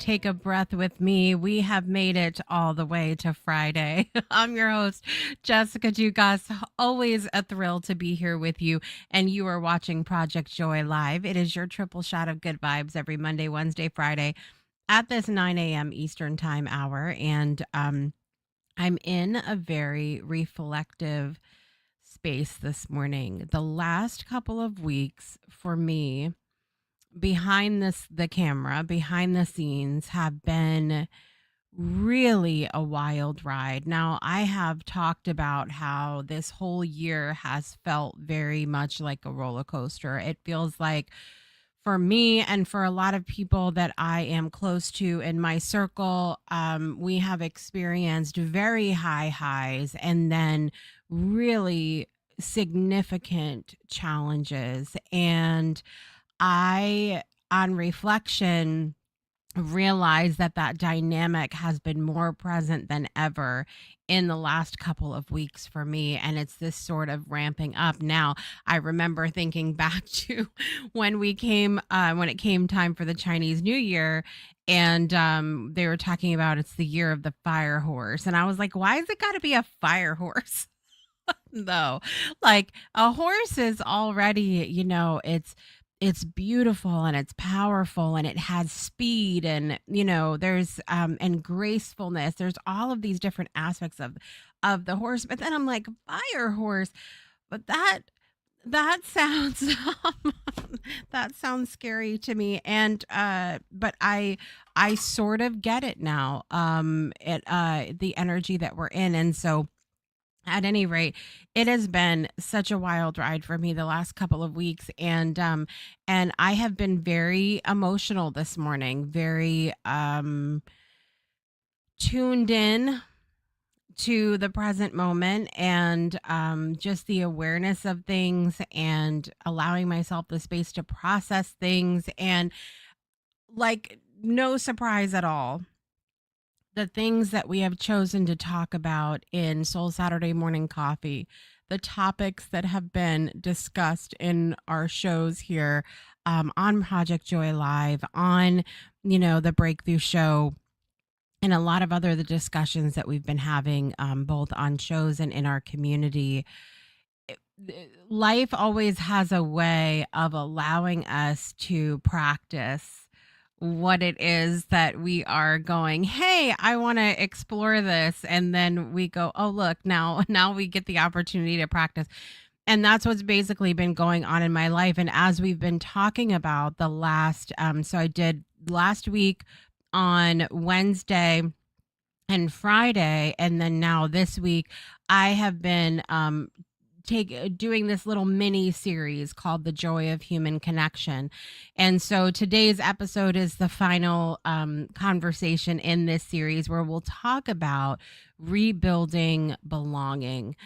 Take a Breath with Me. We have made it all the way to Friday. I'm your host, Jessica Dugas. Always a thrill to be here with you. And you are watching Project Joy Live. It is your triple shot of good vibes every Monday, Wednesday, Friday at this 9 a.m. Eastern Time hour. And I'm in a very reflective space this morning. The last couple of weeks for me behind the camera, behind the scenes have been really a wild ride. Now, I have talked about how this whole year has felt very much like a roller coaster. It feels like for me and for a lot of people that I am close to in my circle, we have experienced very high highs and then really significant challenges. And I, on reflection, realize that that dynamic has been more present than ever in the last couple of weeks for me, and it's this sort of ramping up. Now, I remember thinking back to when it came time for the Chinese New Year, and they were talking about it's the year of the fire horse, and I was like, why has it got to be a fire horse? No, like a horse is already, it's beautiful and it's powerful and it has speed, and there's and gracefulness. There's all of these different aspects of the horse. But then I'm like, fire horse, but that sounds that sounds scary to me. And but I sort of get it now. The energy that we're in. And so at any rate, it has been such a wild ride for me the last couple of weeks, and I have been very emotional this morning, very tuned in to the present moment, and just the awareness of things and allowing myself the space to process things. And like, no surprise at all, the things that we have chosen to talk about in Soul Saturday Morning Coffee, the topics that have been discussed in our shows here, on Project Joy Live, on, the Breakthrough Show, and a lot of other the discussions that we've been having, both on shows and in our community. Life always has a way of allowing us to practice what it is that we are going, hey, I want to explore this. And then we go, oh, look, now we get the opportunity to practice. And that's what's basically been going on in my life. And as we've been talking about the last, so I did last week on Wednesday and Friday, and then now this week, I have been doing this little mini series called The Joy of Human Connection. And so today's episode is the final conversation in this series, where we'll talk about rebuilding belonging.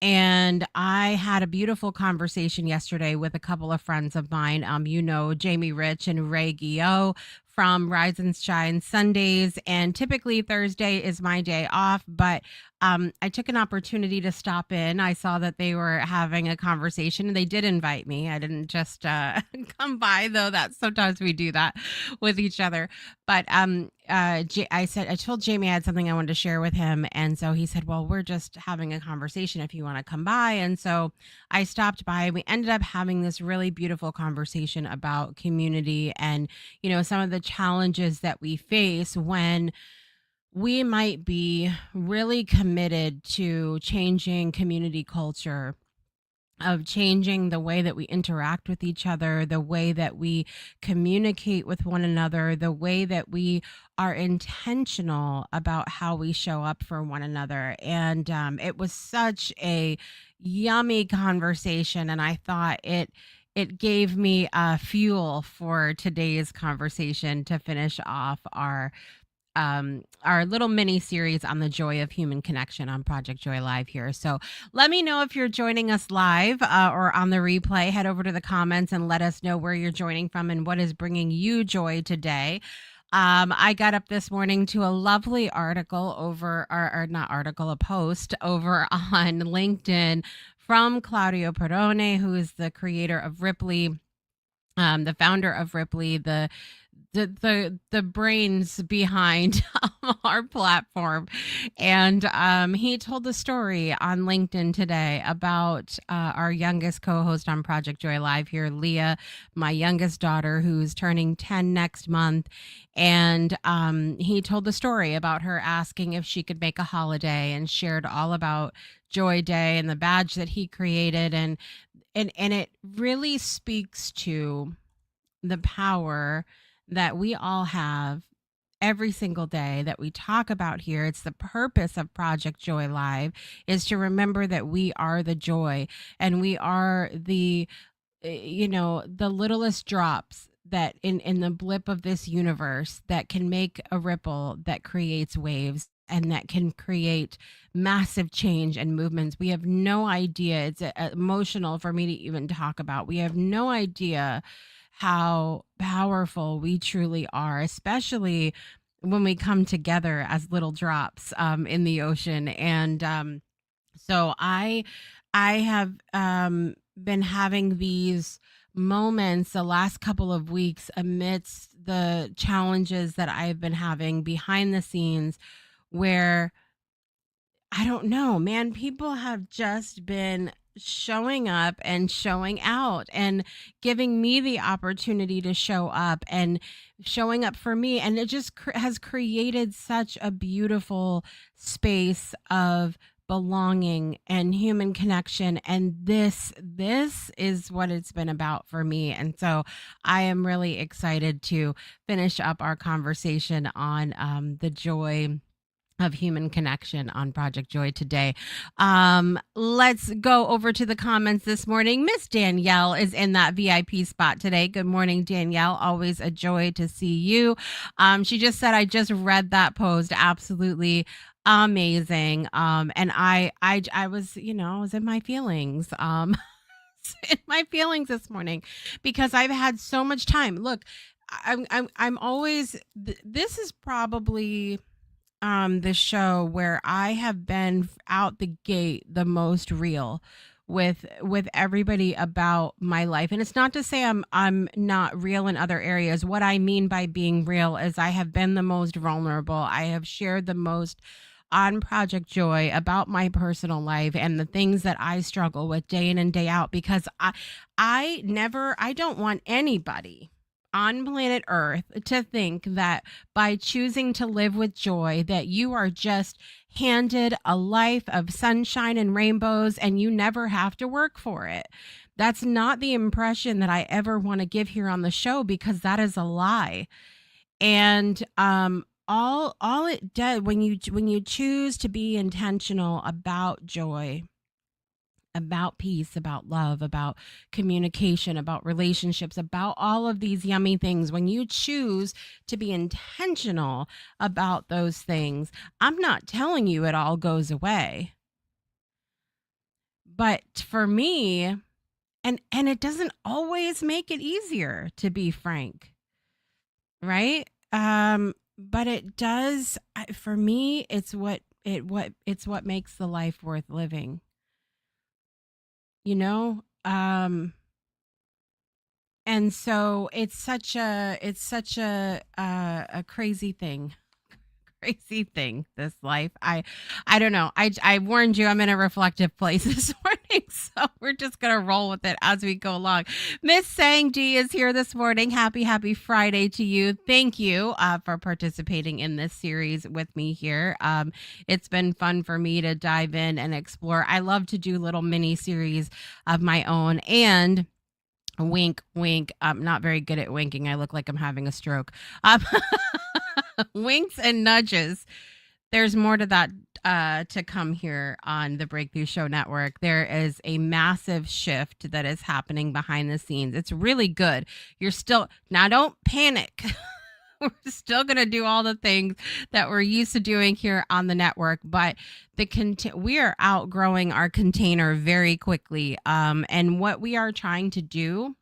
And I had a beautiful conversation yesterday with a couple of friends of mine. Jamie Rich and Ray Guillot from Rise and Shine Sundays. And typically Thursday is my day off, but I took an opportunity to stop in. I saw that they were having a conversation, and they did invite me. I didn't just come by, though. That sometimes we do that with each other. But I told Jamie I had something I wanted to share with him, and so he said, "Well, we're just having a conversation if you want to come by." And so I stopped by, and we ended up having this really beautiful conversation about community and some of the challenges that we face when we might be really committed to changing community culture, of changing the way that we interact with each other, the way that we communicate with one another, the way that we are intentional about how we show up for one another. And it was such a yummy conversation, and I thought it gave me fuel for today's conversation to finish off our little mini series on the joy of human connection on Project Joy Live here. So let me know if you're joining us live or on the replay. Head over to the comments and let us know where you're joining from and what is bringing you joy today. I got up this morning to a lovely article or not article, a post over on LinkedIn from Claudio Perrone, who is the creator of Ripley, the founder of Ripley, the brains behind our platform, and he told the story on LinkedIn today about our youngest co-host on Project Joy Live here, Leah, my youngest daughter, who's turning 10 next month. And he told the story about her asking if she could make a holiday, and shared all about Joy Day and the badge that he created. And it really speaks to the power that we all have every single day that we talk about here. It's the purpose of Project Joy Live, is to remember that we are the joy, and we are the littlest drops that in the blip of this universe that can make a ripple that creates waves, and that can create massive change and movements. We have no idea. It's emotional for me to even talk about. We have no idea how powerful we truly are, especially when we come together as little drops in the ocean. And so I have been having these moments the last couple of weeks amidst the challenges that I've been having behind the scenes, where I don't know, man, people have just been showing up and showing out, and giving me the opportunity to show up, and showing up for me. And it just has created such a beautiful space of belonging and human connection. And this is what it's been about for me. And so I am really excited to finish up our conversation on the joy of human connection on Project Joy today. Let's go over to the comments this morning. Miss Danielle is in that VIP spot today. Good morning, Danielle. Always a joy to see you. She just said, I just read that post. Absolutely amazing. And I was, I was in my feelings. In my feelings this morning, because I've had so much time. Look, I'm always, this is probably the show where I have been out the gate the most real with everybody about my life. And it's not to say I'm not real in other areas. What I mean by being real is I have been the most vulnerable. I have shared the most on Project Joy about my personal life and the things that I struggle with day in and day out, because I don't want anybody on planet Earth to think that by choosing to live with joy, that you are just handed a life of sunshine and rainbows and you never have to work for it. That's not the impression that I ever want to give here on the show, because that is a lie. And all it does, when you choose to be intentional about joy, about peace, about love, about communication, about relationships, about all of these yummy things, when you choose to be intentional about those things, I'm not telling you it all goes away. But for me, and it doesn't always make it easier, to be frank, right? But it does, for me, it's what makes the life worth living, you know? And so it's such a crazy thing. Crazy thing, this life. I don't know. I warned you, I'm in a reflective place this morning, so we're just gonna roll with it as we go along. Miss Sang D is here this morning. Happy Friday to you. Thank you for participating in this series with me here. It's been fun for me to dive in and explore. I love to do little mini series of my own. And wink, wink. I'm not very good at winking. I look like I'm having a stroke. Winks and nudges. There's more to that to come here on the Breakthrough Show Network. There is a massive shift that is happening behind the scenes. It's really good. You're still, now don't panic. We're still going to do all the things that we're used to doing here on the network, but we are outgrowing our container very quickly. And what we are trying to do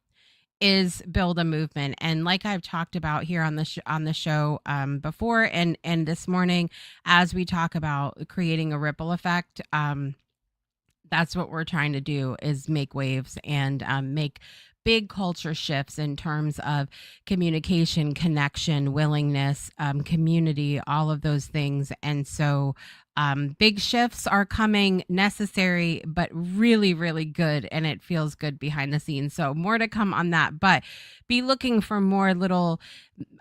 is build a movement. And like I've talked about here on the show before, and this morning, as we talk about creating a ripple effect, that's what we're trying to do, is make waves and make big culture shifts in terms of communication, connection, willingness, community, all of those things. And so big shifts are coming, necessary, but really, really good. And it feels good behind the scenes. So more to come on that, but be looking for more little,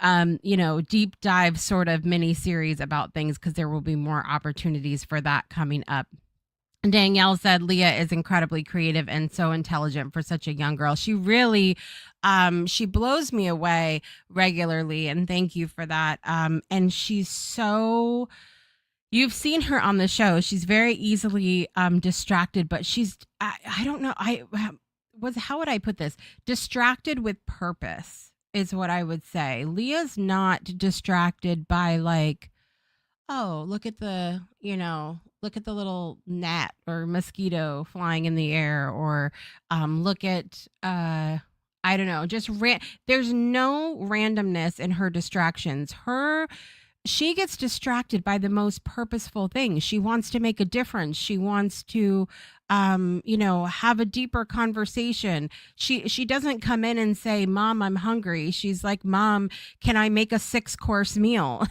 deep dive sort of mini series about things, because there will be more opportunities for that coming up. Danielle said Leah is incredibly creative and so intelligent for such a young girl. She really, she blows me away regularly, and thank you for that. And she's so, you've seen her on the show. She's very easily distracted, but I don't know. How would I put this? Distracted with purpose is what I would say. Leah's not distracted by like, oh, look at the little gnat or mosquito flying in the air, or look at I don't know, there's no randomness in her distractions. She gets distracted by the most purposeful things. She wants to make a difference. She wants to have a deeper conversation. She doesn't come in and say, "Mom, I'm hungry." She's like, "Mom, can I make a 6-course meal?"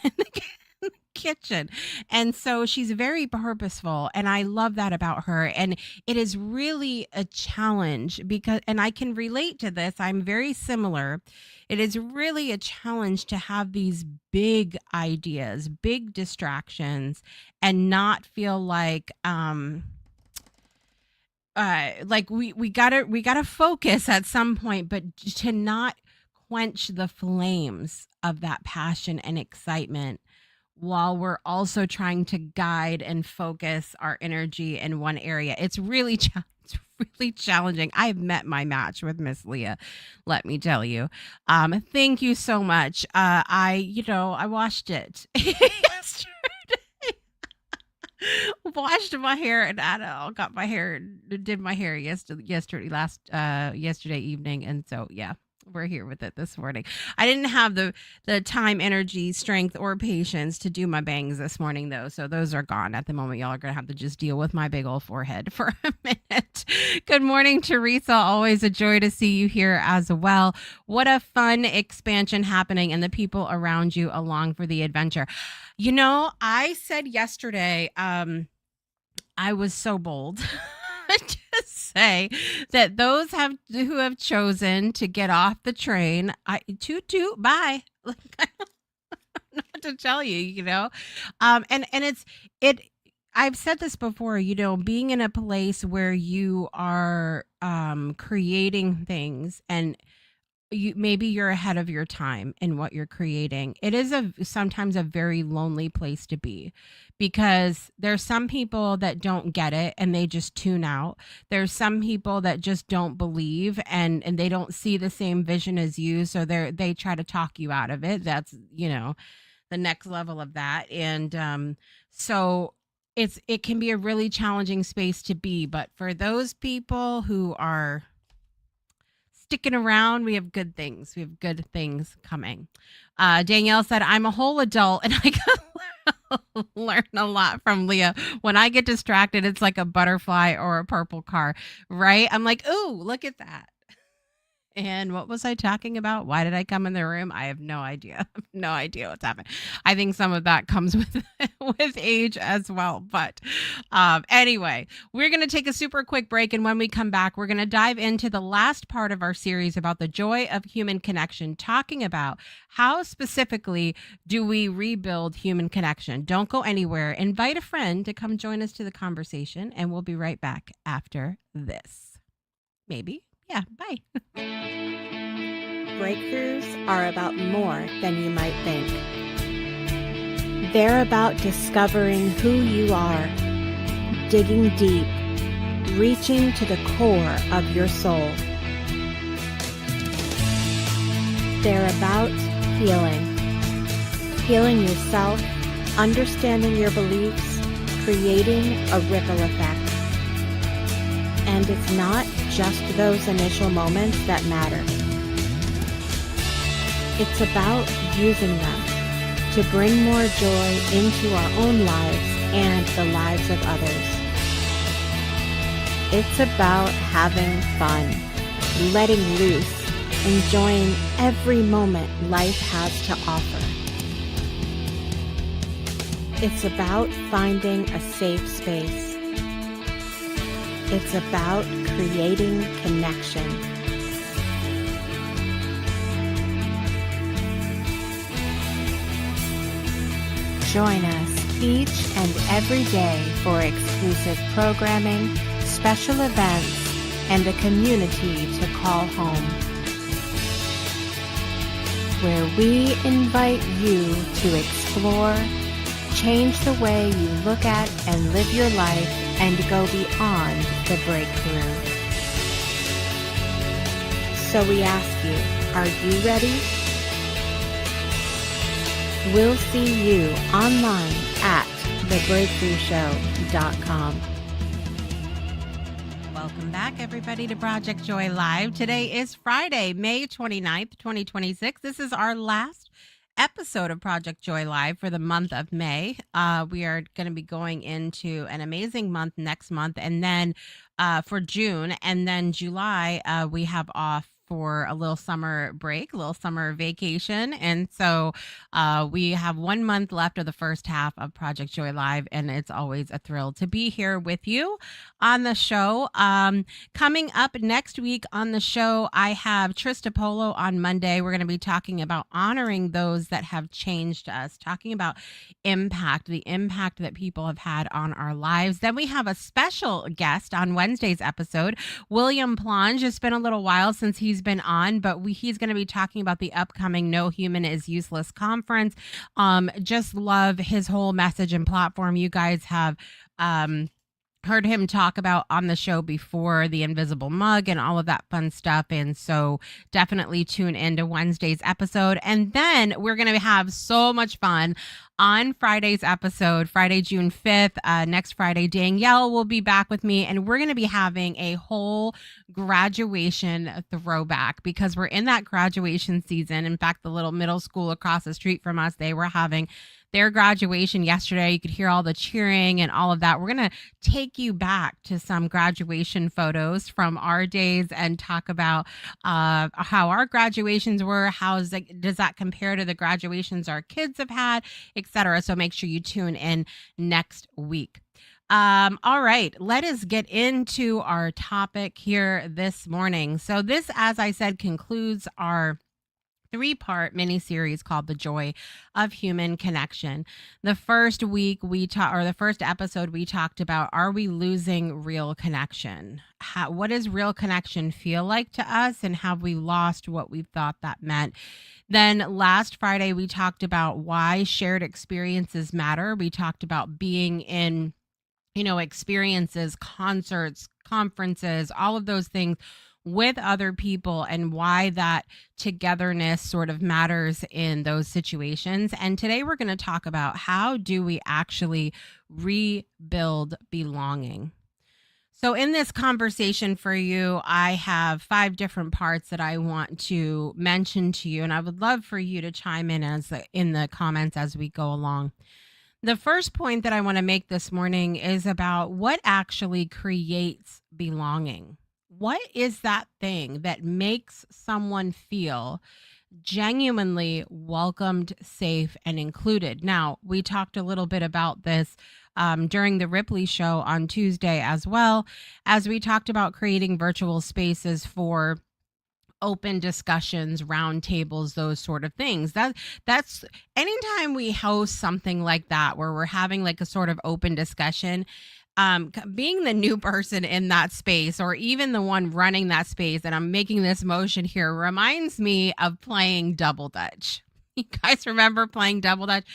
Kitchen. And so she's very purposeful, and I love that about her. And it is really a challenge and I can relate to this. I'm very similar. It is really a challenge to have these big ideas, big distractions, and not feel like we gotta focus at some point, but to not quench the flames of that passion and excitement, while we're also trying to guide and focus our energy in one area. It's really challenging. I've met my match with Miss Leah, let me tell you. Thank you so much. I watched it yesterday. Washed my hair, and did my hair yesterday evening, and so yeah. We're here with it this morning. I didn't have the time, energy, strength, or patience to do my bangs this morning, though. So those are gone at the moment. Y'all are going to have to just deal with my big old forehead for a minute. Good morning, Teresa. Always a joy to see you here as well. What a fun expansion happening, and the people around you along for the adventure. I said yesterday, I was so bold to say that those who have chosen to get off the train, toot toot, bye. Like, I don't know what to tell you, and I've said this before, being in a place where you are creating things, and maybe you're ahead of your time in what you're creating. It is sometimes a very lonely place to be, because there's some people that don't get it and they just tune out. There's some people that just don't believe and they don't see the same vision as you, so they try to talk you out of it. That's the next level of that. And so it can be a really challenging space to be, but for those people who are sticking around, we have good things. We have good things coming. Danielle said, I'm a whole adult and I can learn a lot from Leah. When I get distracted, it's like a butterfly or a purple car, right? I'm like, ooh, look at that. And what was I talking about? Why did I come in the room? I have no idea. I have no idea what's happened. I think some of that comes with age as well. But anyway, we're going to take a super quick break. And when we come back, we're going to dive into the last part of our series about the joy of human connection, talking about how specifically do we rebuild human connection. Don't go anywhere. Invite a friend to come join us to the conversation, and we'll be right back after this. Maybe. Yeah, bye. Breakthroughs are about more than you might think. They're about discovering who you are, digging deep, reaching to the core of your soul. They're about healing yourself, understanding your beliefs, creating a ripple effect. And it's not just those initial moments that matter. It's about using them to bring more joy into our own lives and the lives of others. It's about having fun, letting loose, enjoying every moment life has to offer. It's about finding a safe space. It's about creating connection. Join us each and every day for exclusive programming, special events, and a community to call home, where we invite you to explore, change the way you look at and live your life, and go beyond the breakthrough. So we ask you, are you ready? We'll see you online at thebreakthroughshow.com. Welcome back, everybody, to Project Joy Live. Today is Friday, May 29th, 2026. This is our last episode of Project Joy Live for the month of May. We are going to be going into an amazing month next month, and then for June, and then July, we have off for a little summer break, a little summer vacation. And so we have 1 month left of the first half of Project Joy Live, and it's always a thrill to be here with you on the show. Coming up next week on the show, I have Trista Polo on Monday. We're going to be talking about honoring those that have changed us, talking about impact, the impact that people have had on our lives. Then we have a special guest on Wednesday's episode, William Plonge. It's been a little while since he's been on, but he's going to be talking about the upcoming No Human is Useless conference. Just love his whole message and platform. You guys have heard him talk about on the show before, the invisible mug and all of that fun stuff. And so definitely tune into Wednesday's episode. And then we're going to have so much fun on Friday's episode, Friday, June 5th. Next Friday, Danielle will be back with me, and we're going to be having a whole graduation throwback because we're in that graduation season. In fact, the little middle school across the street from us, they were having their graduation yesterday. You could hear all the cheering and all of that. We're going to take you back to some graduation photos from our days and talk about how our graduations were. Does that compare to the graduations our kids have had, etc. So make sure you tune in next week. All right, let us get into our topic here this morning. So this, as I said, concludes our 3-part mini-series called The Joy of Human Connection. The first week the first episode we talked about, are we losing real connection? What does real connection feel like to us, and have we lost what we thought that meant? Then last Friday we talked about why shared experiences matter. We talked about being in, experiences, concerts, conferences, all of those things with other people, and why that togetherness sort of matters in those situations. And today we're going to talk about how do we actually rebuild belonging. So in this conversation for you, I have 5 different parts that I want to mention to you, and I would love for you to chime in in the comments as we go along. The first point that I want to make this morning is about what actually creates belonging. What is that thing that makes someone feel genuinely welcomed, safe, and included? Now, we talked a little bit about this during the Ripley show on Tuesday, as well as we talked about creating virtual spaces for open discussions, round tables, those sort of things. That's anytime we host something like that, where we're having like a sort of open discussion, being the new person in that space, or even the one running that space, and I'm making this motion here, reminds me of playing double dutch. You guys remember playing double dutch,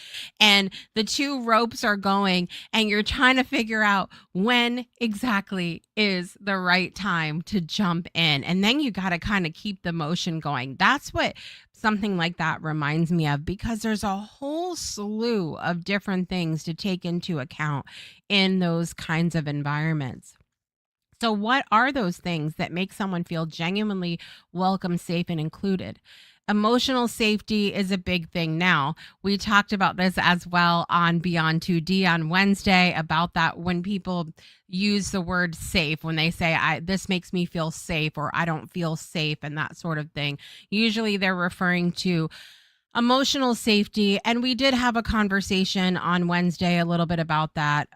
and the 2 ropes are going, and you're trying to figure out when exactly is the right time to jump in. And then you got to kind of keep the motion going. That's what something like that reminds me of, because there's a whole slew of different things to take into account in those kinds of environments. So, what are those things that make someone feel genuinely welcome, safe, and included? Emotional safety is a big thing now. We talked about this as well on Beyond 2D on Wednesday about that when people use the word safe, when they say, this makes me feel safe, or I don't feel safe, and that sort of thing. Usually they're referring to emotional safety. And we did have a conversation on Wednesday a little bit about that,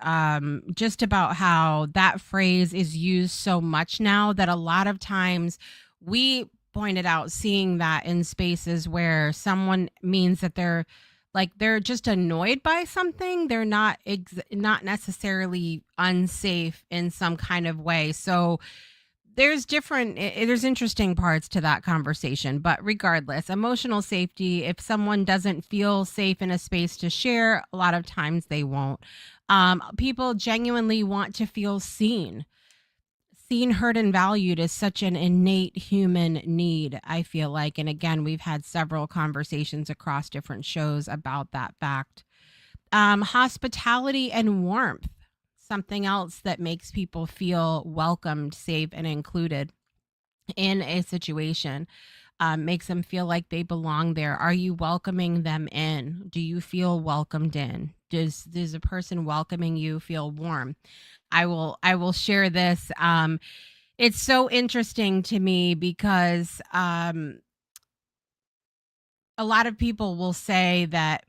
just about how that phrase is used so much now that a lot of times we pointed out seeing that in spaces where someone means that they're just annoyed by something. They're not necessarily unsafe in some kind of way. So there's interesting parts to that conversation, but regardless, emotional safety, if someone doesn't feel safe in a space to share, a lot of times they won't. People genuinely want to feel seen, heard, and valued is such an innate human need, I feel like. And again, we've had several conversations across different shows about that fact. Hospitality and warmth, something else that makes people feel welcomed, safe, and included in a situation. Makes them feel like they belong there. Are you welcoming them in? Do you feel welcomed in? Does a person welcoming you feel warm? I will share this. It's so interesting to me because a lot of people will say that,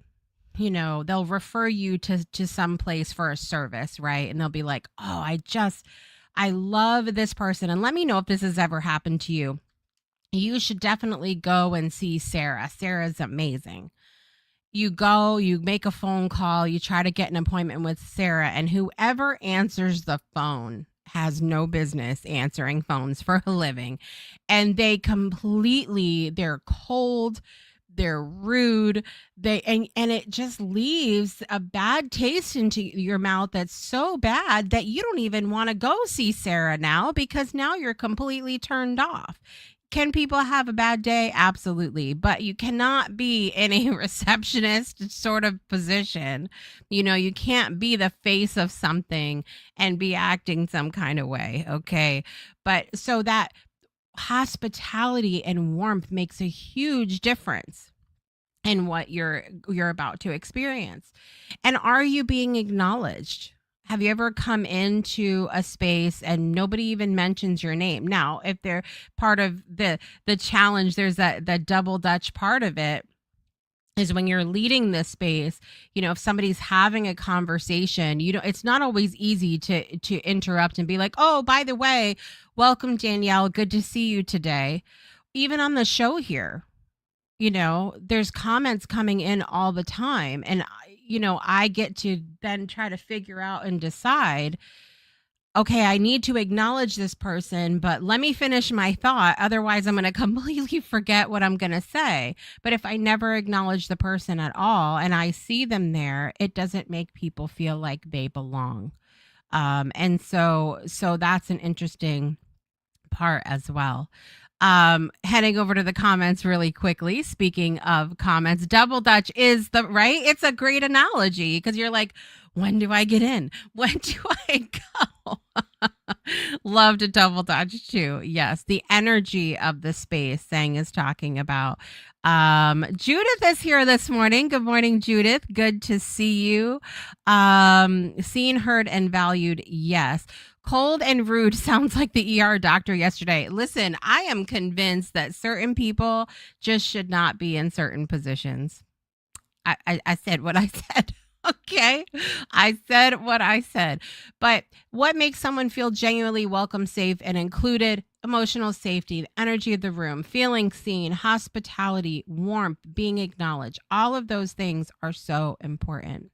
they'll refer you to some place for a service, right? And they'll be like, "Oh, I love this person." And let me know if this has ever happened to you. You should definitely go and see Sarah. Sarah's amazing. You go, you make a phone call, you try to get an appointment with Sarah, and whoever answers the phone has no business answering phones for a living. And they're cold, they're rude, and it just leaves a bad taste into your mouth that's so bad that you don't even want to go see Sarah now because now you're completely turned off. Can people have a bad day? Absolutely. But you cannot be in a receptionist sort of position. You can't be the face of something and be acting some kind of way. Okay. But so that hospitality and warmth makes a huge difference in what you're about to experience. And are you being acknowledged? Have you ever come into a space and nobody even mentions your name? Now, if they're part of the challenge, there's that double dutch part of it is when you're leading this space, if somebody's having a conversation, it's not always easy to interrupt and be like, "Oh, by the way, welcome Danielle, good to see you today." Even on the show here, there's comments coming in all the time. And, I get to then try to figure out and decide, okay, I need to acknowledge this person, but let me finish my thought. Otherwise, I'm going to completely forget what I'm going to say. But if I never acknowledge the person at all and I see them there, it doesn't make people feel like they belong. And so that's an interesting part as well. Heading over to the comments really quickly. Speaking of comments, double dutch is right. It's a great analogy because you're like, when do I get in? When do I go? Love to double dutch too. Yes, the energy of the space Sang is talking about. Judith is here this morning. Good morning, Judith. Good to see you. Seen, heard, and valued. Yes. Cold and rude sounds like the ER doctor yesterday. Listen, I am convinced that certain people just should not be in certain positions. I said what I said. Okay. I said what I said. But what makes someone feel genuinely welcome, safe, and included? Emotional safety, the energy of the room, feeling seen, hospitality, warmth, being acknowledged. All of those things are so important.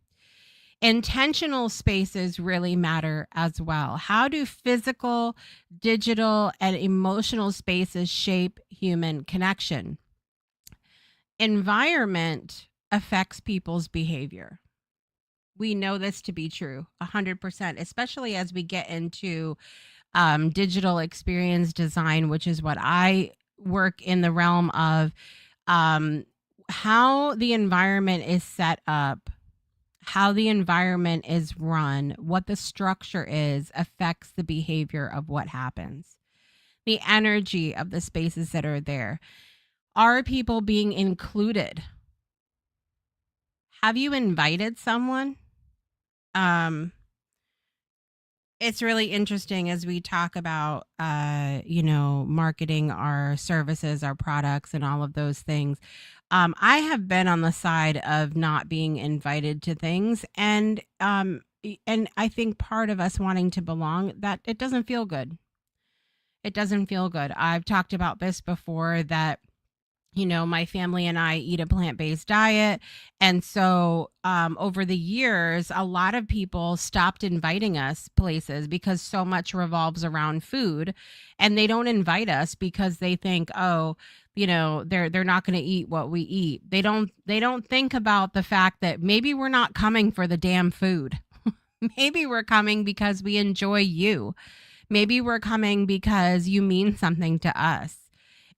Intentional spaces really matter as well. How do physical, digital, and emotional spaces shape human connection? Environment affects people's behavior. We know this to be true 100%, especially as we get into digital experience design, which is what I work in the realm of. How the environment is set up How the environment is run, what the structure is, affects the behavior of what happens. The energy of the spaces that are there. Are people being included? Have you invited someone? Um, it's really interesting as we talk about, marketing our services, our products, and all of those things. I have been on the side of not being invited to things, and I think part of us wanting to belong, that it doesn't feel good. It doesn't feel good. I've talked about this before, that my family and I eat a plant-based diet. And so, over the years, a lot of people stopped inviting us places because so much revolves around food. And they don't invite us because they think, oh, they're not going to eat what we eat. They don't think about the fact that maybe we're not coming for the damn food. Maybe we're coming because we enjoy you. Maybe we're coming because you mean something to us.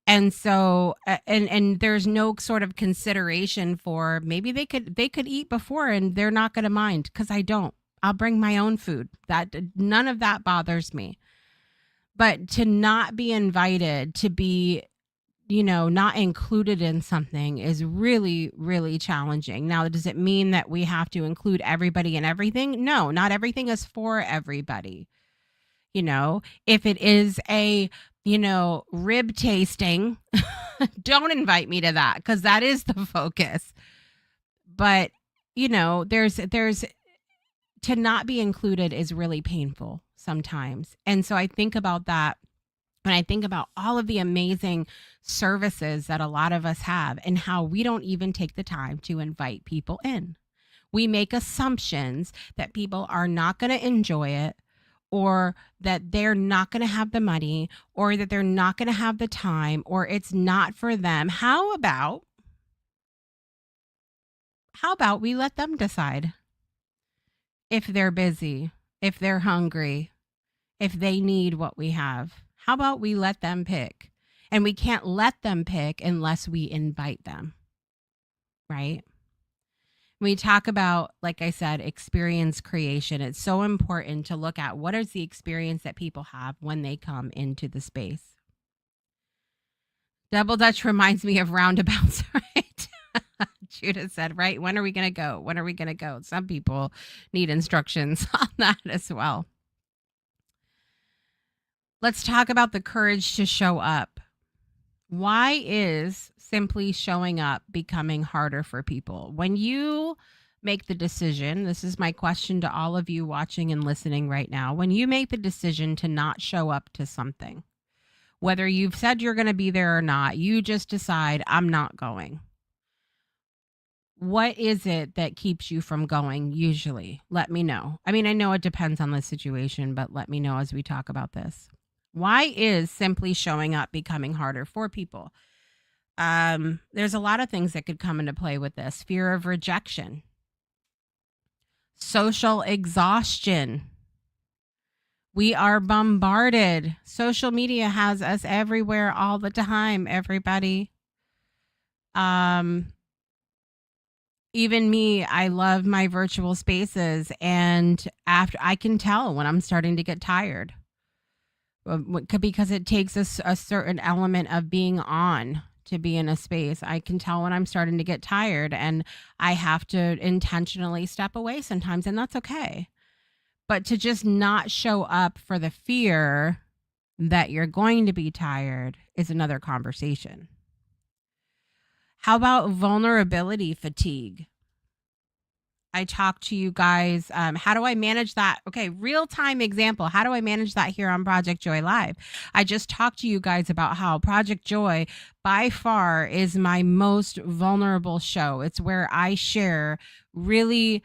And so, and there's no sort of consideration for, maybe they could eat before and they're not going to mind, because I don't. I'll bring my own food. That none of that bothers me. But to not be invited, to be, not included in something, is really, really challenging. Now, does it mean that we have to include everybody in everything? No, not everything is for everybody. If it is a, rib tasting, don't invite me to that, because that is the focus. But, there's to not be included is really painful sometimes. And so I think about that when I think about all of the amazing services that a lot of us have, and how we don't even take the time to invite people in. We make assumptions that people are not going to enjoy it, or that they're not going to have the money, or that they're not going to have the time, or it's not for them. How about we let them decide if they're busy, if they're hungry, if they need what we have? How about we let them pick? And we can't let them pick unless we invite them, right? We talk about, like I said, experience creation. It's so important to look at what is the experience that people have when they come into the space. Double Dutch reminds me of roundabouts, right? Judah said, right? When are we going to go? When are we going to go? Some people need instructions on that as well. Let's talk about the courage to show up. Why is simply showing up becoming harder for people? When you make the decision, this is my question to all of you watching and listening right now. When you make the decision to not show up to something, whether you've said you're going to be there or not, you just decide, I'm not going. What is it that keeps you from going usually? Let me know. I mean, I know it depends on the situation, but let me know as we talk about this. Why is simply showing up becoming harder for people? There's a lot of things that could come into play with this. Fear of rejection, social exhaustion. We are bombarded. Social media has us everywhere all the time, everybody. Even me, I love my virtual spaces, and after, I can tell when I'm starting to get tired, because it takes a certain element of being on to be in a space. I can tell when I'm starting to get tired, and I have to intentionally step away sometimes, and that's okay. But to just not show up for the fear that you're going to be tired is another conversation. How about vulnerability fatigue? I talk to you guys. How do I manage that? Okay, real time example. How do I manage that here on Project Joy Live? I just talked to you guys about how Project Joy, by far, is my most vulnerable show. It's where I share really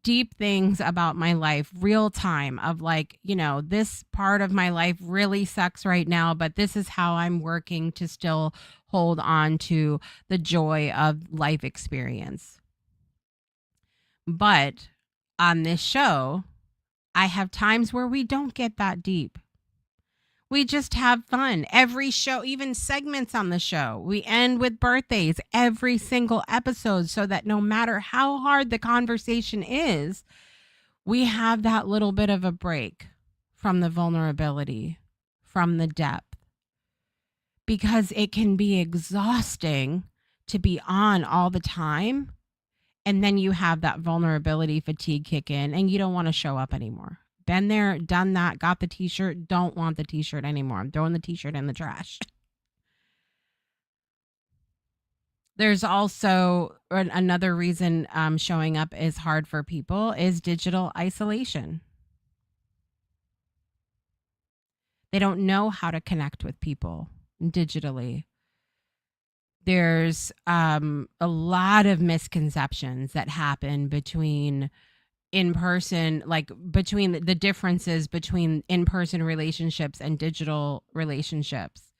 deep things about my life, real time, of like, this part of my life really sucks right now, but this is how I'm working to still hold on to the joy of life experience. But on this show, I have times where we don't get that deep. We just have fun. Every show, even segments on the show, we end with birthdays every single episode so that no matter how hard the conversation is, we have that little bit of a break from the vulnerability, from the depth, because it can be exhausting to be on all the time. And then you have that vulnerability fatigue kick in and you don't want to show up anymore. Been there, done that, got the t-shirt, don't want the t-shirt anymore. I'm throwing the t-shirt in the trash. There's also another reason showing up is hard for people is digital isolation. They don't know how to connect with people digitally. There's a lot of misconceptions that happen between in person, like between the differences between in person relationships and digital relationships.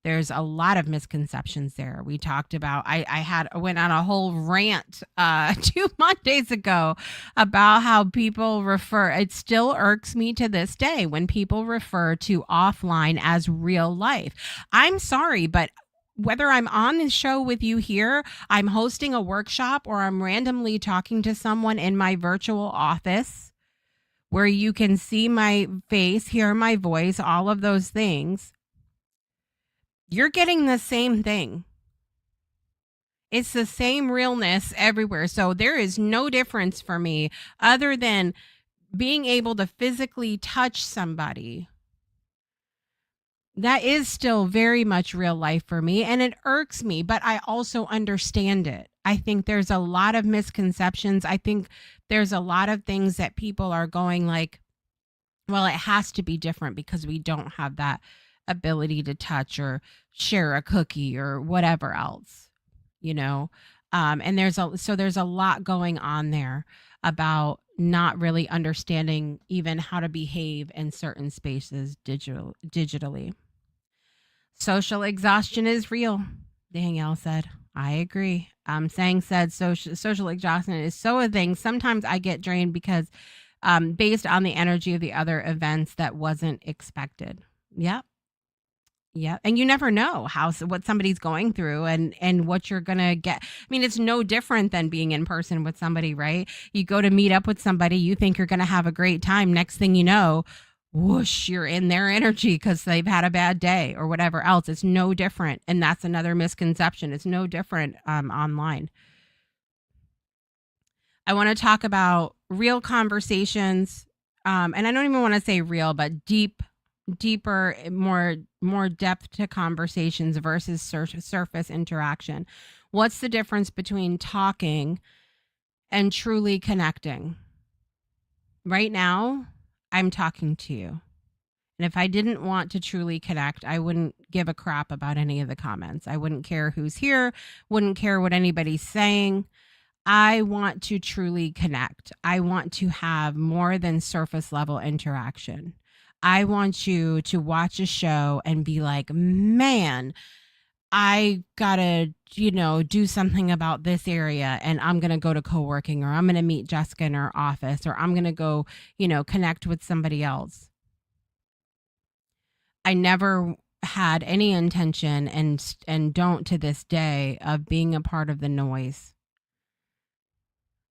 There's a lot of misconceptions there. We talked about, I went on a whole rant 2 Mondays ago about how people refer, it still irks me to this day when people refer to offline as real life. I'm sorry, but whether I'm on the show with you here, I'm hosting a workshop, or I'm randomly talking to someone in my virtual office where you can see my face, hear my voice, all of those things, you're getting the same thing. It's the same realness everywhere. So there is no difference for me other than being able to physically touch somebody. That is still very much real life for me, and it irks me, but I also understand it. I think there's a lot of misconceptions. I think there's a lot of things that people are going like, well, it has to be different because we don't have that ability to touch or share a cookie or whatever else, you know? And there's a lot going on there about not really understanding even how to behave in certain spaces digitally. Social exhaustion is real, Danielle said. I agree. Sang said social exhaustion is so a thing. Sometimes I get drained because based on the energy of the other events that wasn't expected. Yep. Yeah, and you never know what somebody's going through and what you're gonna get. I mean, it's no different than being in person with somebody, right? You go to meet up with somebody, you think you're gonna have a great time. Next thing you know, whoosh, you're in their energy because they've had a bad day or whatever else. It's no different, and that's another misconception. It's no different online. I want to talk about real conversations, and I don't even want to say real, but deeper, more depth to conversations versus surface interaction. What's the difference between talking and truly connecting? Right now, I'm talking to you. And if I didn't want to truly connect, I wouldn't give a crap about any of the comments. I wouldn't care who's here, wouldn't care what anybody's saying. I want to truly connect. I want to have more than surface level interaction. I want you to watch a show and be like, man, I gotta, do something about this area, and I'm gonna go to co-working, or I'm gonna meet Jessica in her office, or I'm gonna go, connect with somebody else. I never had any intention and don't to this day of being a part of the noise.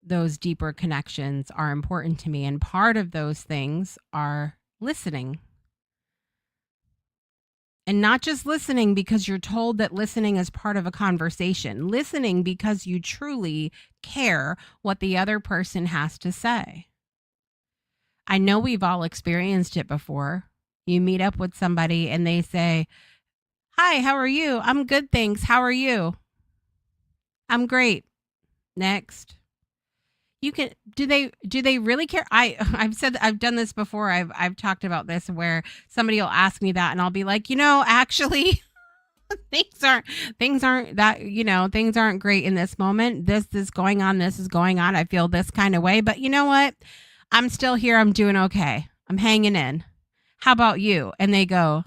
Those deeper connections are important to me. And part of those things are listening. And not just listening because you're told that listening is part of a conversation, listening because you truly care what the other person has to say. I know we've all experienced it before. You meet up with somebody and they say, "Hi, how are you?" "I'm good, thanks. How are you?" "I'm great." Next. You can do they really care? I've done this before. I've talked about this where somebody will ask me that and I'll be like, actually things aren't things aren't great in this moment. This is going on, this is going on. I feel this kind of way, but you know what? I'm still here. I'm doing okay. I'm hanging in. How about you? And they go,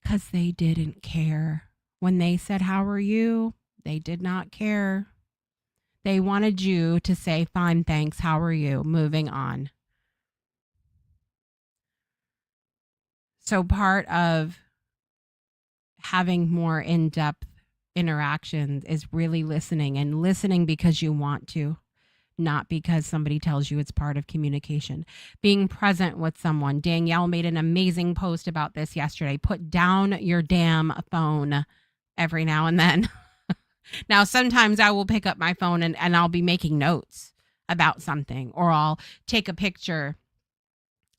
"Cuz they didn't care. When they said, 'How are you?' They did not care. They wanted you to say, 'Fine, thanks. How are you?' Moving on." So part of having more in-depth interactions is really listening, and listening because you want to, not because somebody tells you it's part of communication. Being present with someone. Danielle made an amazing post about this yesterday. Put down your damn phone every now and then. Now, sometimes I will pick up my phone and I'll be making notes about something, or I'll take a picture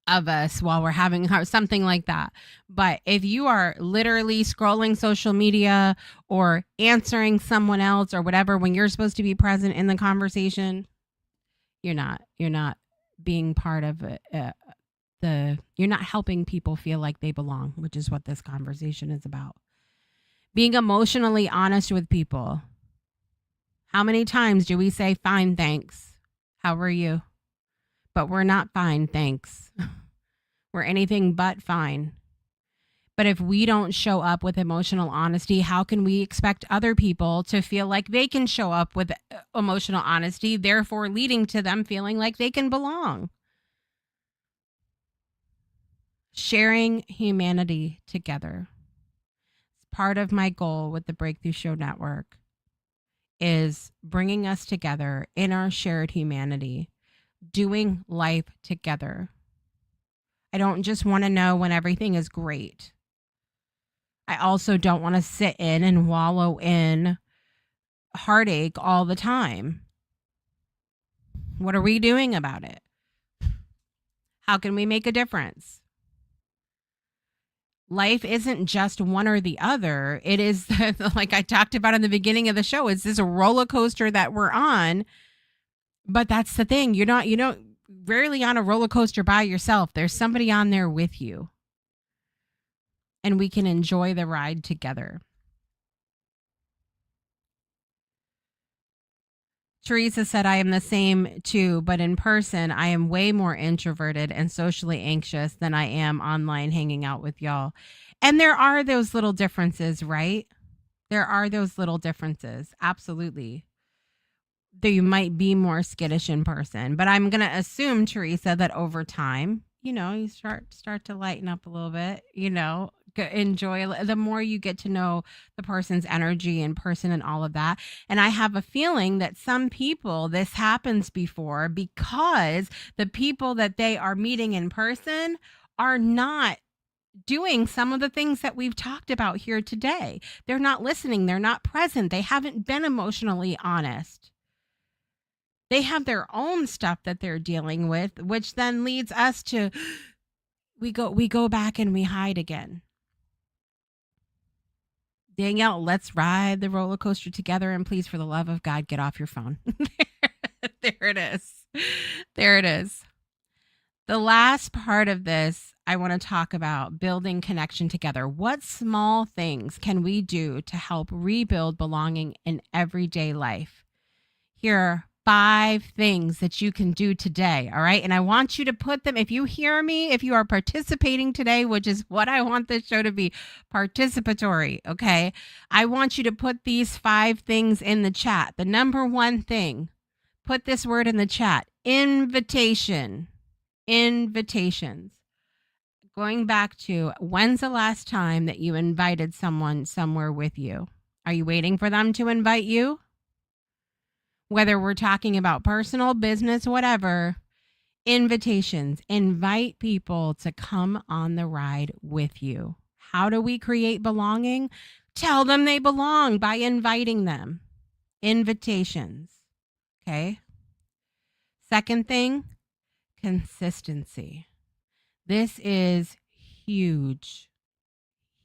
of us while we're having something like that. But if you are literally scrolling social media or answering someone else or whatever when you're supposed to be present in the conversation, you're not being part of it. You're not helping people feel like they belong, which is what this conversation is about. Being emotionally honest with people. How many times do we say, fine, thanks? How are you? But we're not fine, thanks. We're anything but fine. But if we don't show up with emotional honesty, how can we expect other people to feel like they can show up with emotional honesty, therefore leading to them feeling like they can belong? Sharing humanity together. Part of my goal with the Breakthrough Show Network is bringing us together in our shared humanity, doing life together. I don't just want to know when everything is great. I also don't want to sit in and wallow in heartache all the time. What are we doing about it? How can we make a difference? Life isn't just one or the other. It is, like I talked about in the beginning of the show, it's this roller coaster that we're on. But that's the thing. Rarely on a roller coaster by yourself. There's somebody on there with you. And we can enjoy the ride together. Teresa said, I am the same too, but in person, I am way more introverted and socially anxious than I am online hanging out with y'all. And there are those little differences, right? There are those little differences. Absolutely. That you might be more skittish in person, but I'm going to assume, Teresa, that over time, you start to lighten up a little bit, enjoy the more you get to know the person's energy in person and all of that. And I have a feeling that some people, this happens before because the people that they are meeting in person are not doing some of the things that we've talked about here today. They're not listening. They're not present. They haven't been emotionally honest. They have their own stuff that they're dealing with, which then leads us to we go back and we hide again. Danielle, let's ride the roller coaster together, and please, for the love of God, get off your phone. There it is. There it is. The last part of this, I want to talk about building connection together. What small things can we do to help rebuild belonging in everyday life? Here are 5 things that you can do today. All right. And I want you to put them, if you hear me, if you are participating today, which is what I want this show to be, participatory. Okay. I want you to put these 5 things in the chat. The number one thing, put this word in the chat: invitation. Invitations. Going back to, when's the last time that you invited someone somewhere with you? Are you waiting for them to invite you? Whether we're talking about personal, business, whatever, invitations. Invite people to come on the ride with you. How do we create belonging? Tell them they belong by inviting them. Invitations. Okay. Second thing, consistency. This is huge.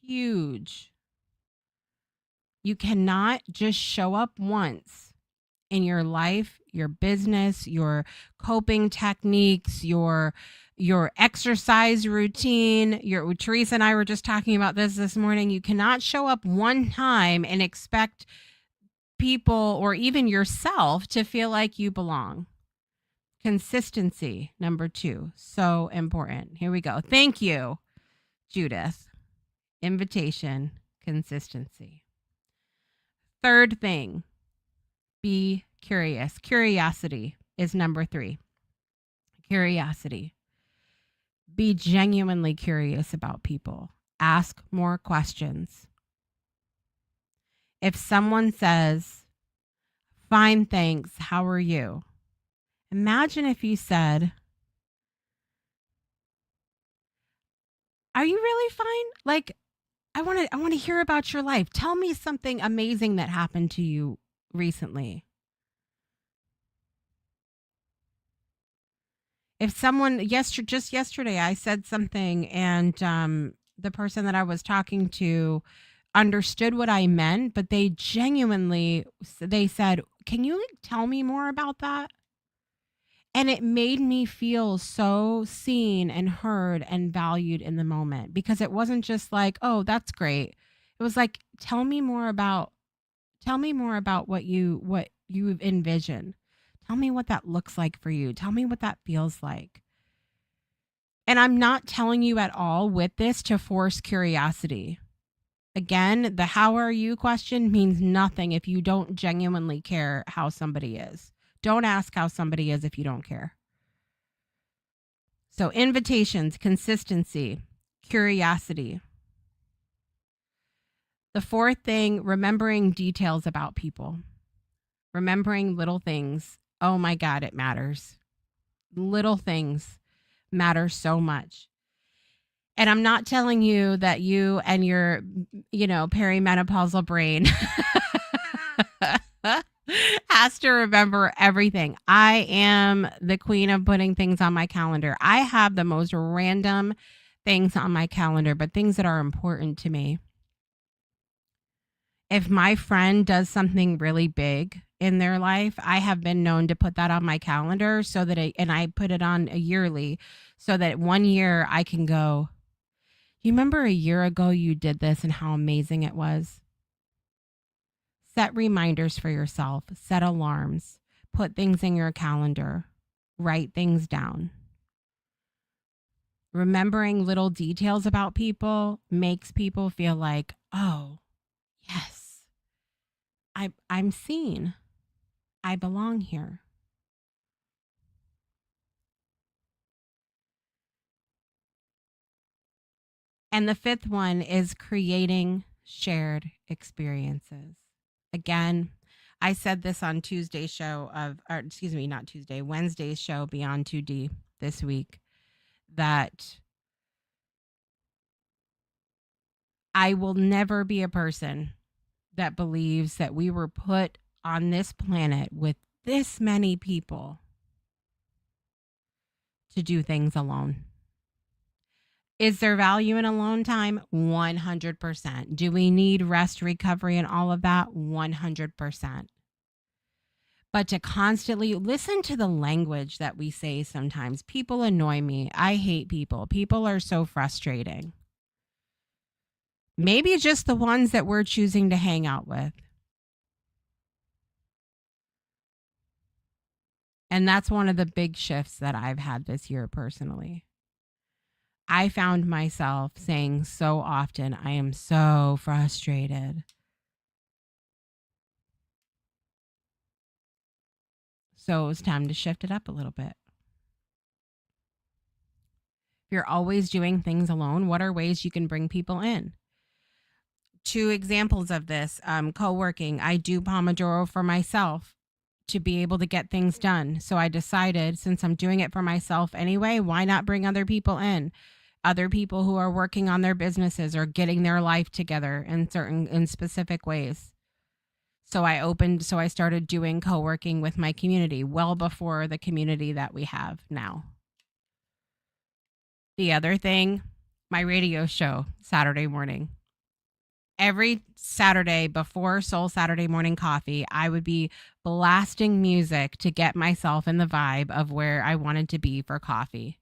Huge. You cannot just show up once in your life, your business, your coping techniques, your exercise routine. Teresa and I were just talking about this morning. You cannot show up one time and expect people or even yourself to feel like you belong. Consistency, number 2, so important. Here we go. Thank you, Judith. Invitation, consistency. Third thing, be curious. Curiosity is number 3. Curiosity. Be genuinely curious about people. Ask more questions. If someone says, "Fine, thanks, how are you?" Imagine if you said, "Are you really fine? Like, I want to hear about your life. Tell me something amazing that happened to you recently." If someone just yesterday I said something and the person that I was talking to understood what I meant, but they genuinely they said, "Can you like, tell me more about that?" And it made me feel so seen and heard and valued in the moment because it wasn't just like, "Oh, that's great." It was like, tell me more about what you envision. Tell me what that looks like for you. Tell me what that feels like." And I'm not telling you at all with this to force curiosity. Again, the "how are you" question means nothing if you don't genuinely care how somebody is. Don't ask how somebody is if you don't care. So, invitations, consistency, curiosity. The fourth thing, remembering details about people, remembering little things. Oh my God, it matters. Little things matter so much. And I'm not telling you that you and your, perimenopausal brain has to remember everything. I am the queen of putting things on my calendar. I have the most random things on my calendar, but things that are important to me. If my friend does something really big in their life, I have been known to put that on my calendar so that and I put it on a yearly so that one year I can go, "You remember a year ago you did this and how amazing it was?" Set reminders for yourself, set alarms, put things in your calendar, write things down. Remembering little details about people makes people feel like, "Oh, yes, I'm seen. I belong here." And the fifth one is creating shared experiences. Again, I said this on Tuesday's show or excuse me, not Tuesday, Wednesday's show, Beyond 2D this week, that I will never be a person that believes that we were put on this planet with this many people to do things alone. Is there value in alone time? 100%. Do we need rest, recovery, and all of that? 100%. But to constantly listen to the language that we say sometimes, people annoy me. I hate people. People are so frustrating. Maybe just the ones that we're choosing to hang out with. And that's one of the big shifts that I've had this year personally. I found myself saying so often, "I am so frustrated." So it was time to shift it up a little bit. If you're always doing things alone, what are ways you can bring people in? Two examples of this, co-working. I do Pomodoro for myself to be able to get things done. So I decided, since I'm doing it for myself anyway, why not bring other people in? Other people who are working on their businesses or getting their life together in specific ways. So I started doing co-working with my community well before the community that we have now. The other thing, my radio show Saturday morning. Every Saturday before Soul Saturday Morning Coffee, I would be blasting music to get myself in the vibe of where I wanted to be for coffee.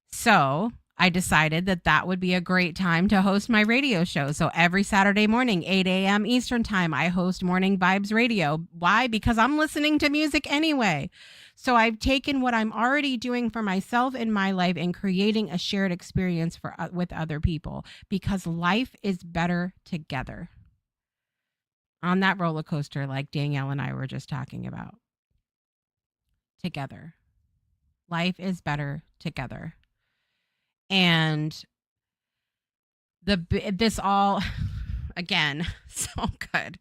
So I decided that that would be a great time to host my radio show. So every Saturday morning, 8 a.m. Eastern time, I host Morning Vibes Radio. Why? Because I'm listening to music anyway. So I've taken what I'm already doing for myself in my life and creating a shared experience for with other people because life is better together. On that roller coaster, like Danielle and I were just talking about. Together. Life is better together. And this all again, so good.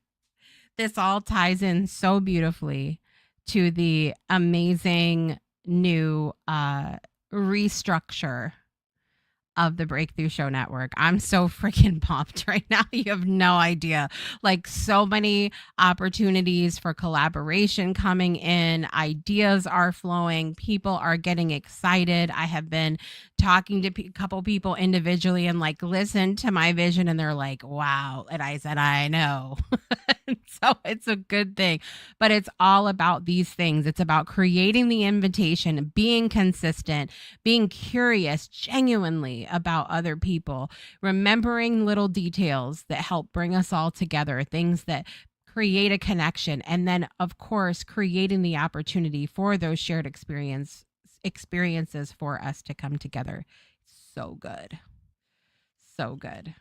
This all ties in so beautifully to the amazing new restructure of the Breakthrough Show Network. I'm so freaking pumped right now. You have no idea. Like, so many opportunities for collaboration coming in, ideas are flowing, people are getting excited. I have been talking to a couple people individually and like, listen to my vision, and they're like, wow. And I said, I know. So it's a good thing. But it's all about these things. It's about creating the invitation, being consistent, being curious genuinely about other people, remembering little details that help bring us all together, things that create a connection, and then of course creating the opportunity for those shared experiences for us to come together. So good. So good.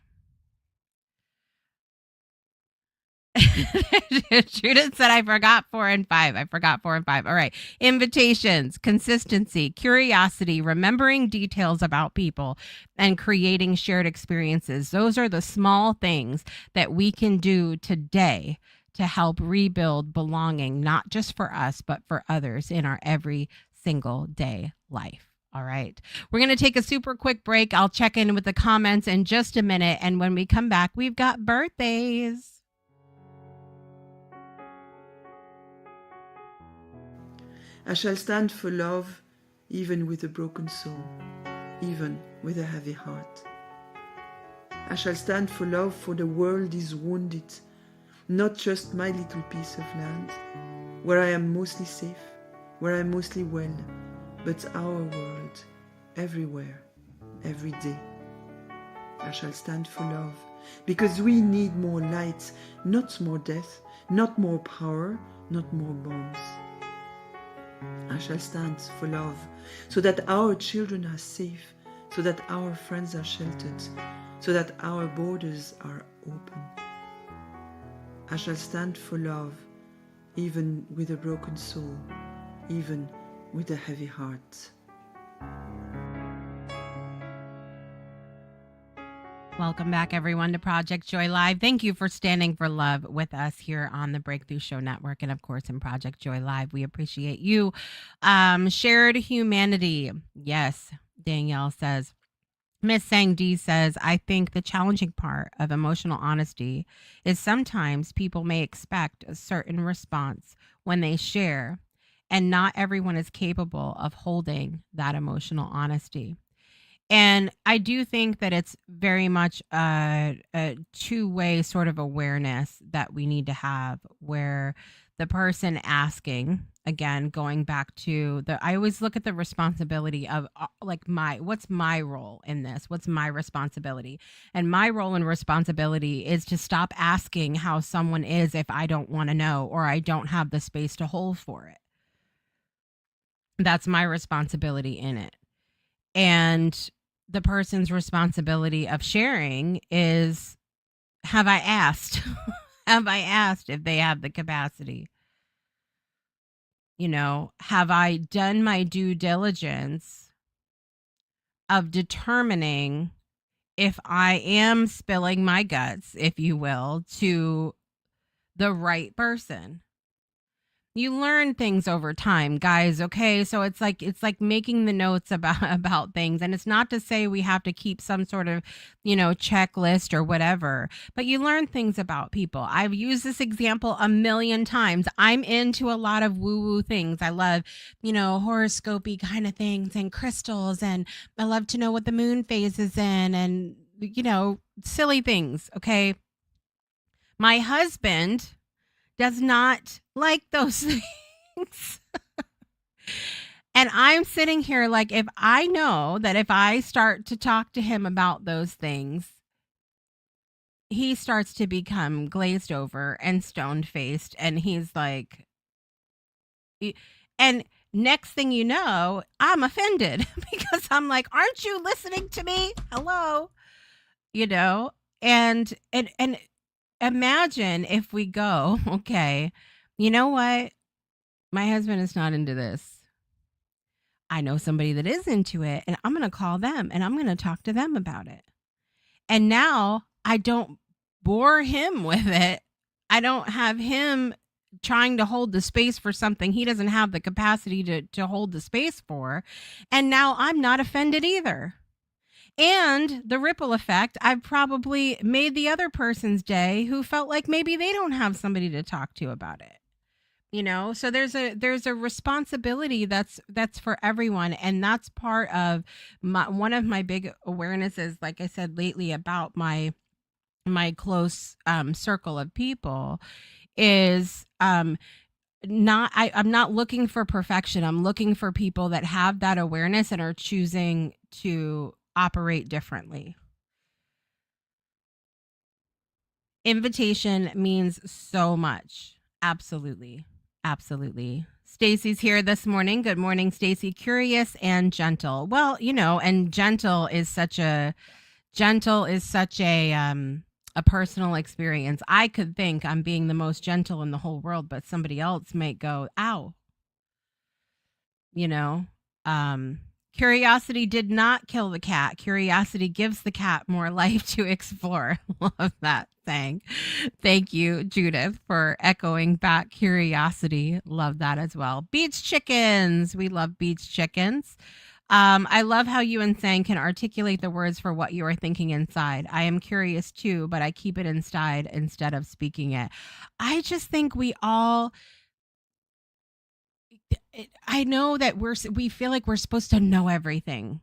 Judith said, I forgot 4 and 5. I forgot 4 and 5. All right. Invitations, consistency, curiosity, remembering details about people, and creating shared experiences. Those are the small things that we can do today to help rebuild belonging, not just for us, but for others in our every single day life. All right. We're going to take a super quick break. I'll check in with the comments in just a minute. And when we come back, we've got birthdays. I shall stand for love, even with a broken soul, even with a heavy heart. I shall stand for love, for the world is wounded, not just my little piece of land, where I am mostly safe, where I am mostly well, but our world, everywhere, every day. I shall stand for love, because we need more light, not more death, not more power, not more bombs. I shall stand for love, so that our children are safe, so that our friends are sheltered, so that our borders are open. I shall stand for love, even with a broken soul, even with a heavy heart. Welcome back, everyone, to Project Joy Live. Thank you for standing for love with us here on the Breakthrough Show Network and, of course, in Project Joy Live. We appreciate you. Shared humanity. Yes, Danielle says. Miss Sang D says, I think the challenging part of emotional honesty is sometimes people may expect a certain response when they share, and not everyone is capable of holding that emotional honesty. And I do think that it's very much a two-way sort of awareness that we need to have, where the person asking, again, going back to I always look at the responsibility of like what's my role in this? What's my responsibility? And my role and responsibility is to stop asking how someone is if I don't want to know or I don't have the space to hold for it. That's my responsibility in it. And the person's responsibility of sharing is, have I asked? Have I asked if they have the capacity? Have I done my due diligence of determining if I am spilling my guts, if you will, to the right person? You learn things over time, guys. Okay, so it's like making the notes about things, and it's not to say we have to keep some sort of checklist or whatever, but you learn things about people. I've used this example a million times. I'm into a lot of woo woo things. I love horoscopy kind of things and crystals, and I love to know what the moon phase is in, and silly things. Okay, my husband does not like those things. And I'm sitting here like, if I know that if I start to talk to him about those things, he starts to become glazed over and stone faced. And he's like, and next thing you know, I'm offended because I'm like, aren't you listening to me? Hello. And imagine if we go, okay, you know what? My husband is not into this. I know somebody that is into it, and I'm going to call them and I'm going to talk to them about it. And now I don't bore him with it. I don't have him trying to hold the space for something he doesn't have the capacity to hold the space for. And now I'm not offended either. And the ripple effect, I've probably made the other person's day who felt like maybe they don't have somebody to talk to about it. So there's a responsibility that's for everyone, and that's part of one of my big awarenesses, like I said lately, about my close circle of people is I'm not looking for perfection. I'm looking for people that have that awareness and are choosing to operate differently. Invitation means so much. Absolutely. Absolutely. Stacy's here this morning. Good morning, Stacy. Curious and gentle. Well, and gentle is such a personal experience. I could think I'm being the most gentle in the whole world, but somebody else might go, "Ow." You know. Curiosity did not kill the cat. Curiosity gives the cat more life to explore. Love that saying. Thank you, Judith, for echoing back curiosity. Love that as well. Beach chickens. We love beach chickens. I love how you and Sang can articulate the words for what you are thinking inside. I am curious too, but I keep it inside instead of speaking it. I just think we all I know that we feel like we're supposed to know everything.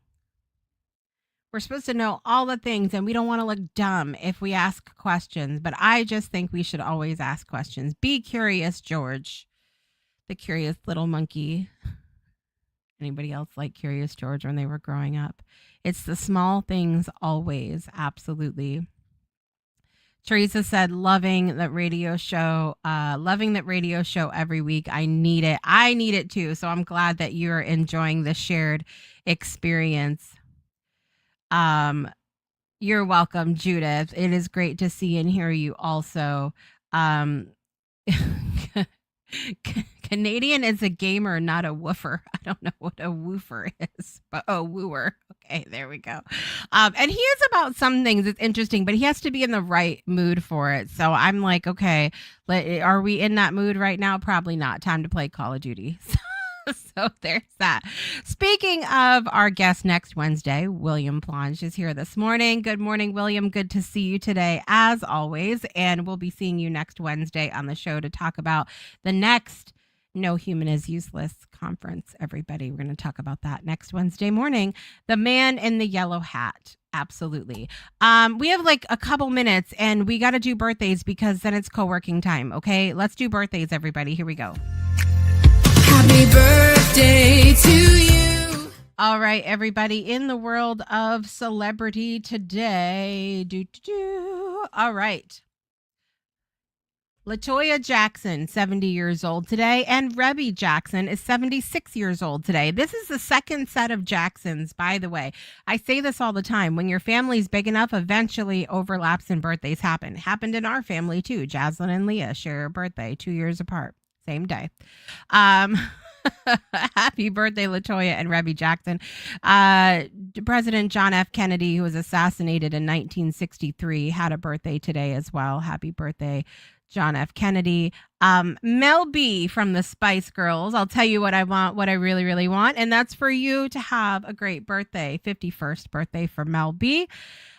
We're supposed to know all the things, and we don't want to look dumb if we ask questions, but I just think we should always ask questions. Be curious, George, the curious little monkey. Anybody else like Curious George when they were growing up? It's the small things always. Absolutely. Teresa said, loving that radio show every week. I need it too. So I'm glad that you're enjoying the shared experience. You're welcome, Judith. It is great to see and hear you also. Canadian is a gamer, not a woofer. I don't know what a woofer is, but wooer. Okay, there we go. And he is about some things. It's interesting, but he has to be in the right mood for it. So I'm like, okay, are we in that mood right now? Probably not. Time to play Call of Duty. So there's that. Speaking of our guest next Wednesday, William Plange is here this morning. Good morning, William. Good to see you today, as always. And we'll be seeing you next Wednesday on the show to talk about the next No Human is Useless conference, everybody. We're going to talk about that next Wednesday morning. The man in the yellow hat. Absolutely. We have like a couple minutes and we got to do birthdays because then it's co-working time. Okay, let's do birthdays, everybody. Here we go. Happy birthday to you. All right, everybody, in the world of celebrity today. All right. LaToya Jackson, 70 years old today, and Rebby Jackson is 76 years old today. This is the second set of Jacksons, by the way. I say this all the time. When your family's big enough, eventually overlaps and birthdays happen. Happened in our family, too. Jaslyn and Leah share a birthday 2 years apart. Same day. Happy birthday, LaToya and Rebby Jackson. President John F. Kennedy, who was assassinated in 1963, had a birthday today as well. Happy birthday, John F. Kennedy. Mel B from the Spice Girls. I'll tell you what I want, what I really, really want, and that's for you to have a great birthday. 51st birthday for Mel B.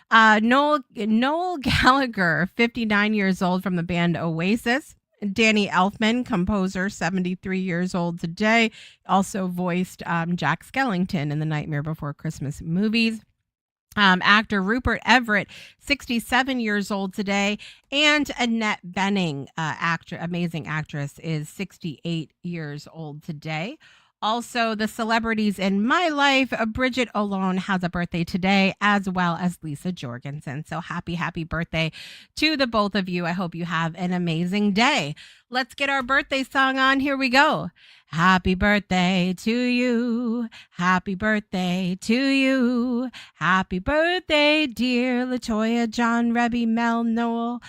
Noel Gallagher, 59 years old, from the band Oasis. Danny Elfman, composer, 73 years old today, also voiced Jack Skellington in the Nightmare Before Christmas movies. Actor Rupert Everett, 67 years old today, and Annette Bening, amazing actress, is 68 years old today. Also, the celebrities in my life, Bridget Olone has a birthday today, as well as Lisa Jorgensen. So happy birthday to the both of you. I hope you have an amazing day. Let's get our birthday song on. Here we go. Happy birthday to you. Happy birthday to you. Happy birthday, dear LaToya, John, Rebby, Mel, Noel,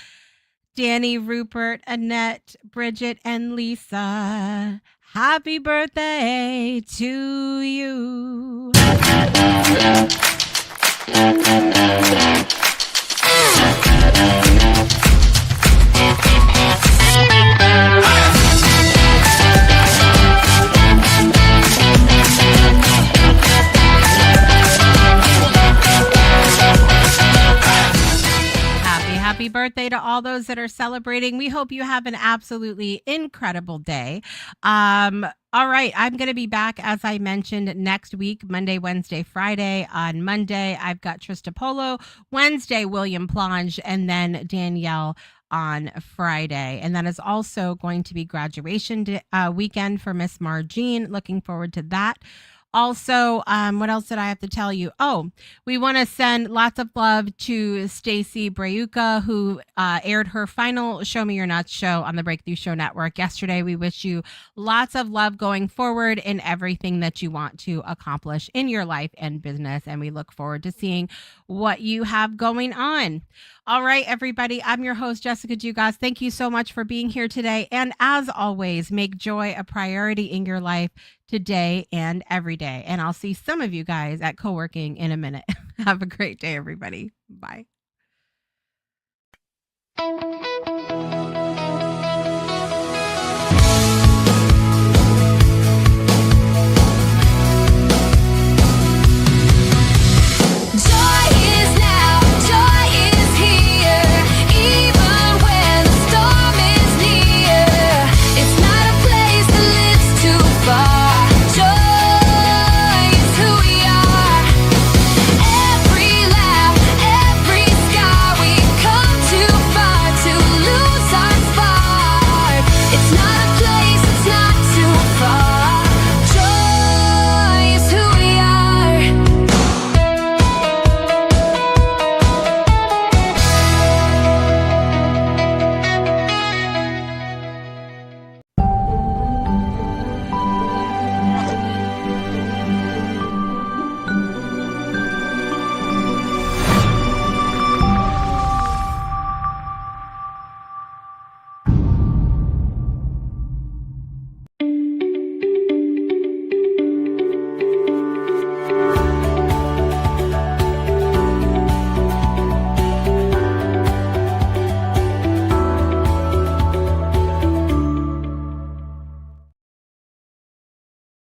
Danny, Rupert, Annette, Bridget, and Lisa. Happy birthday to you. Happy birthday to all those that are celebrating. We hope you have an absolutely incredible day. All right, I'm going to be back, as I mentioned, next week, Monday, Wednesday, Friday. On Monday, I've got Trista Polo. Wednesday, William Plange, and then Danielle on Friday. And that is also going to be graduation weekend for Miss Margine. Looking forward to that. Also, what else did I have to tell you? Oh, we want to send lots of love to Stacy Brayuka, who aired her final Show Me Your Nuts show on the Breakthrough Show Network yesterday. We wish you lots of love going forward in everything that you want to accomplish in your life and business. And we look forward to seeing what you have going on. All right, everybody. I'm your host, Jessica Dugas. Thank you so much for being here today. And as always, make joy a priority in your life today and every day. And I'll see some of you guys at co-working in a minute. Have a great day, everybody. Bye.